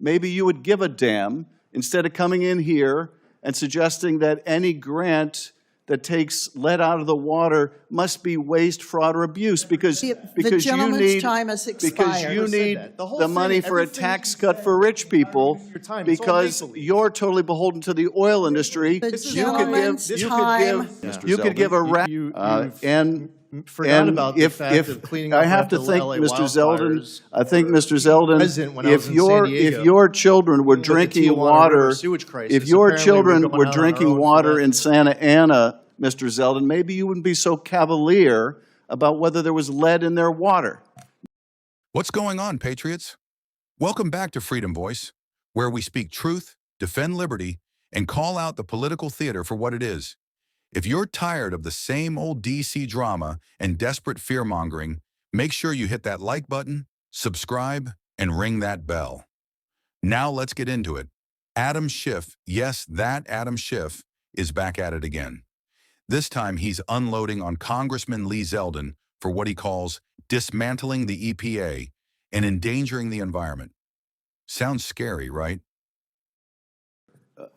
maybe you would give a damn instead of coming in here and suggesting that any grant that takes lead out of the water must be waste, fraud, or abuse because you need time has expired. the money for a tax cut for rich people because you're totally beholden to the oil industry. You could give a rat and forgot about the fact of cleaning up I have to the think, LA Mr. Zeldin, wildfires. I think, Mr. Zeldin, if your children were drinking water, if your children were drinking water in Santa Ana, Mr. Zeldin, maybe you wouldn't be so cavalier about whether there was lead in their water. What's going on, patriots? Welcome back to Freedom Voice, where we speak truth, defend liberty, and call out the political theater for what it is. If you're tired of the same old DC drama and desperate fear-mongering, make sure you hit that like button, subscribe, and ring that bell. Now let's get into it. Adam Schiff, yes, that Adam Schiff, is back at it again. This time he's unloading on Congressman Lee Zeldin for what he calls dismantling the EPA and endangering the environment. Sounds scary, right?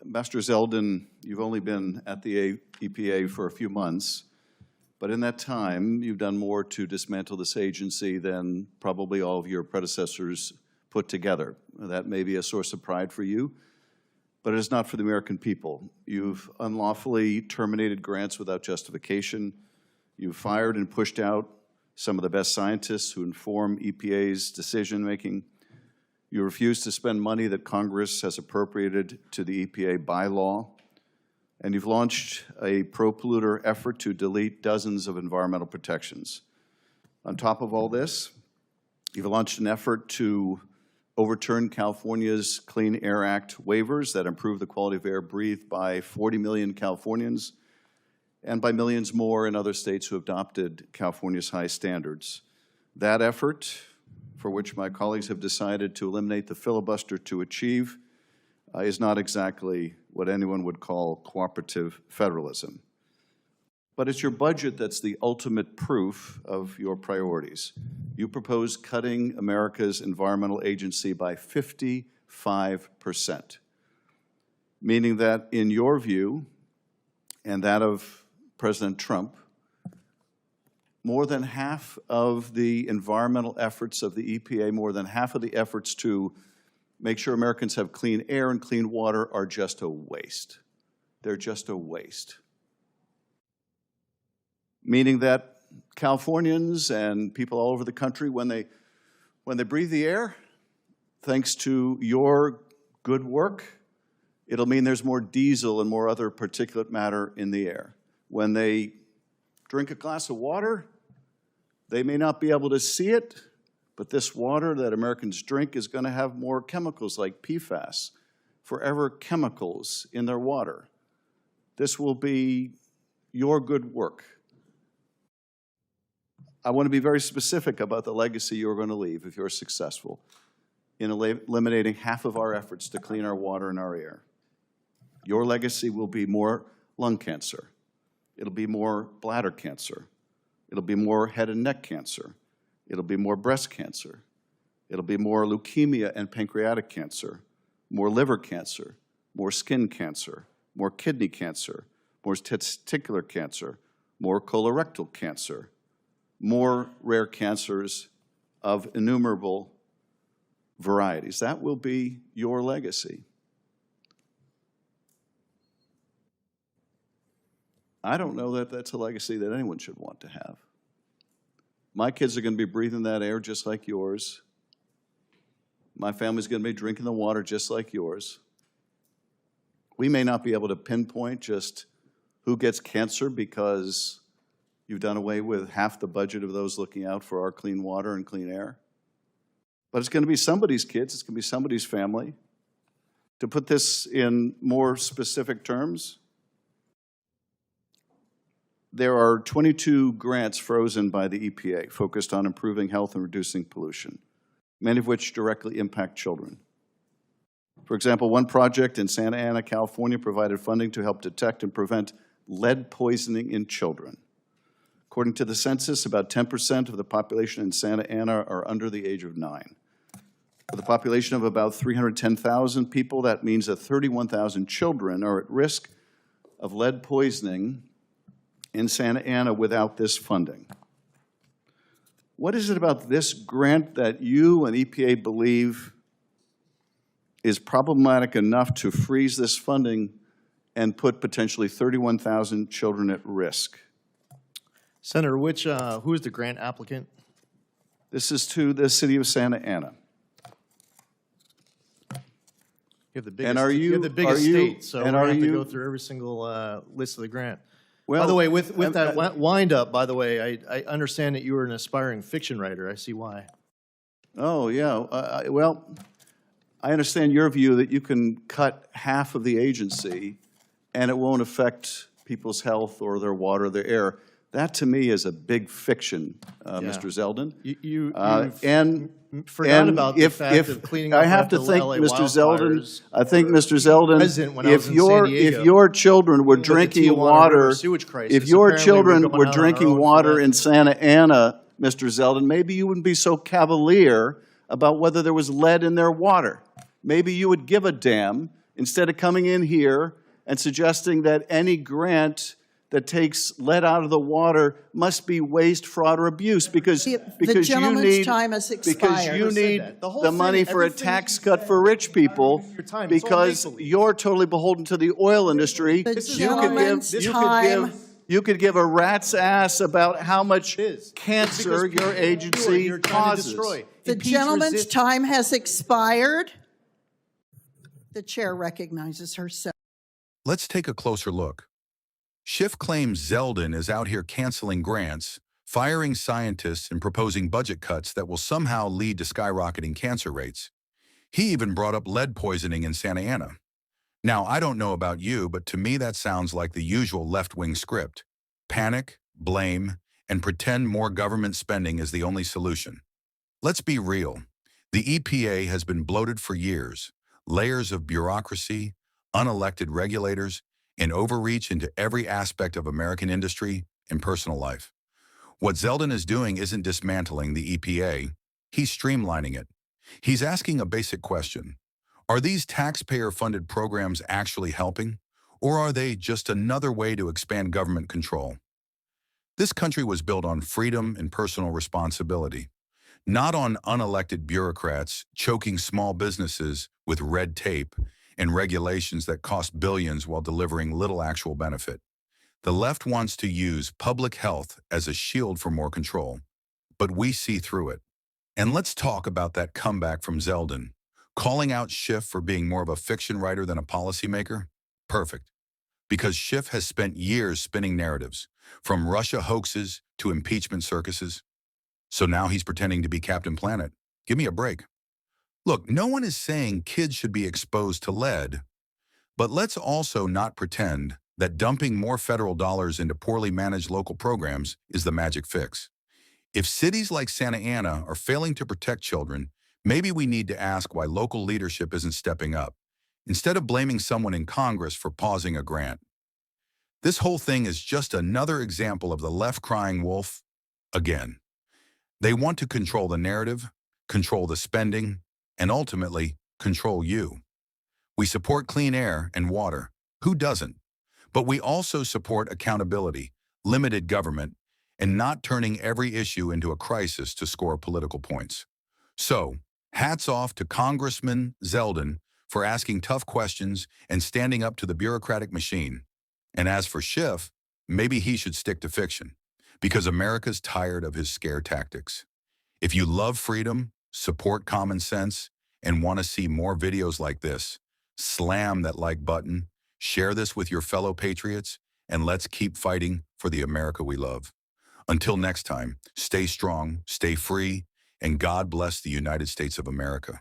Mr. Zeldin, you've only been at the EPA for a few months, but in that time, you've done more to dismantle this agency than probably all of your predecessors put together. That may be a source of pride for you, but it is not for the American people. You've unlawfully terminated grants without justification. You've fired and pushed out some of the best scientists who inform EPA's decision-making. You refuse to spend money that Congress has appropriated to the EPA by law. And you've launched a pro-polluter effort to delete dozens of environmental protections. On top of all this, you've launched an effort to overturn California's Clean Air Act waivers that improve the quality of air breathed by 40 million Californians and by millions more in other states who have adopted California's high standards. That effort, for which my colleagues have decided to eliminate the filibuster to achieve, is not exactly what anyone would call cooperative federalism. But it's your budget that's the ultimate proof of your priorities. You propose cutting America's environmental agency by 55%, meaning that in your view and that of President Trump, more than half of the environmental efforts of the EPA, more than half of the efforts to make sure Americans have clean air and clean water are just a waste. They're just a waste. Meaning that Californians and people all over the country, when they breathe the air, thanks to your good work, it'll mean there's more diesel and more other particulate matter in the air. When they drink a glass of water, they may not be able to see it, but this water that Americans drink is going to have more chemicals like PFAS, forever chemicals in their water. This will be your good work. I want to be very specific about the legacy you're going to leave if you're successful in eliminating half of our efforts to clean our water and our air. Your legacy will be more lung cancer. It'll be more bladder cancer. It'll be more head and neck cancer. It'll be more breast cancer. It'll be more leukemia and pancreatic cancer, more liver cancer, more skin cancer, more kidney cancer, more testicular cancer, more colorectal cancer, more rare cancers of innumerable varieties. That will be your legacy. I don't know that that's a legacy that anyone should want to have. My kids are going to be breathing that air just like yours. My family's going to be drinking the water just like yours. We may not be able to pinpoint just who gets cancer because you've done away with half the budget of those looking out for our clean water and clean air. But it's going to be somebody's kids. It's going to be somebody's family. To put this in more specific terms, there are 22 grants frozen by the EPA focused on improving health and reducing pollution, many of which directly impact children. For example, one project in Santa Ana, California, provided funding to help detect and prevent lead poisoning in children. According to the census, about 10% of the population in Santa Ana are under the age of 9. With a population of about 310,000 people, that means that 31,000 children are at risk of lead poisoning in Santa Ana without this funding. What is it about this grant that you and EPA believe is problematic enough to freeze this funding and put potentially 31,000 children at risk? Senator, who is the grant applicant? This is to the city of Santa Ana. You have the biggest, And are you have the you- biggest are you- state, so we're and going are to have to you- go through every single list of the grant. Well, By the way, with that wind up, by the way, I understand that you were an aspiring fiction writer. I see why. Oh, yeah. Well, I understand your view that you can cut half of the agency and it won't affect people's health or their water, their air. That, to me, is a big fiction, Mr. Zeldin. You've forgot about the fact of cleaning up I have after to think, LA Mr. Zeldin, wildfires. I think, Mr. Zeldin, President when I was in San Diego, if your children were with the drinking Tijuana water, River sewage crisis, if your apparently children we're going were out on our own drinking for water that. in Santa Ana, Mr. Zeldin, maybe you wouldn't be so cavalier about whether there was lead in their water. Maybe you would give a damn instead of coming in here and suggesting that any grant that takes lead out of the water must be waste, fraud, or abuse because you gentleman's need time has because expired. you Never said need that. The whole the thing, money for a everything tax you cut said for rich people your time. It's all because make-believe. you're totally beholden to the oil industry. The This is gentleman's you could time. You could give a rat's ass about how much is. cancer Because your people agency you're trying to causes. destroy. The Impeach, gentleman's resist. time has expired. The chair recognizes herself. Let's take a closer look. Schiff claims Zeldin is out here canceling grants, firing scientists, and proposing budget cuts that will somehow lead to skyrocketing cancer rates. He even brought up lead poisoning in Santa Ana. Now, I don't know about you, but to me that sounds like the usual left-wing script. Panic, blame, and pretend more government spending is the only solution. Let's be real. The EPA has been bloated for years. Layers of bureaucracy, unelected regulators, and overreach into every aspect of American industry and personal life. What Zeldin is doing isn't dismantling the EPA. He's streamlining it. He's asking a basic question. Are these taxpayer-funded programs actually helping, or are they just another way to expand government control? This country was built on freedom and personal responsibility, not on unelected bureaucrats choking small businesses with red tape and regulations that cost billions while delivering little actual benefit. The left wants to use public health as a shield for more control, but we see through it. And let's talk about that comeback from Zeldin. Calling out Schiff for being more of a fiction writer than a policymaker? Perfect. Because Schiff has spent years spinning narratives, from Russia hoaxes to impeachment circuses. So now he's pretending to be Captain Planet. Give me a break. Look, no one is saying kids should be exposed to lead, but let's also not pretend that dumping more federal dollars into poorly managed local programs is the magic fix. If cities like Santa Ana are failing to protect children, maybe we need to ask why local leadership isn't stepping up, instead of blaming someone in Congress for pausing a grant. This whole thing is just another example of the left crying wolf again. They want to control the narrative, control the spending, and ultimately, control you. We support clean air and water. Who doesn't? But we also support accountability, limited government, and not turning every issue into a crisis to score political points. So, hats off to Congressman Zeldin for asking tough questions and standing up to the bureaucratic machine. And as for Schiff, maybe he should stick to fiction, because America's tired of his scare tactics. If you love freedom, support common sense, and want to see more videos like this, slam that like button, share this with your fellow patriots, and let's keep fighting for the America we love. Until next time, stay strong, stay free, and God bless the United States of America.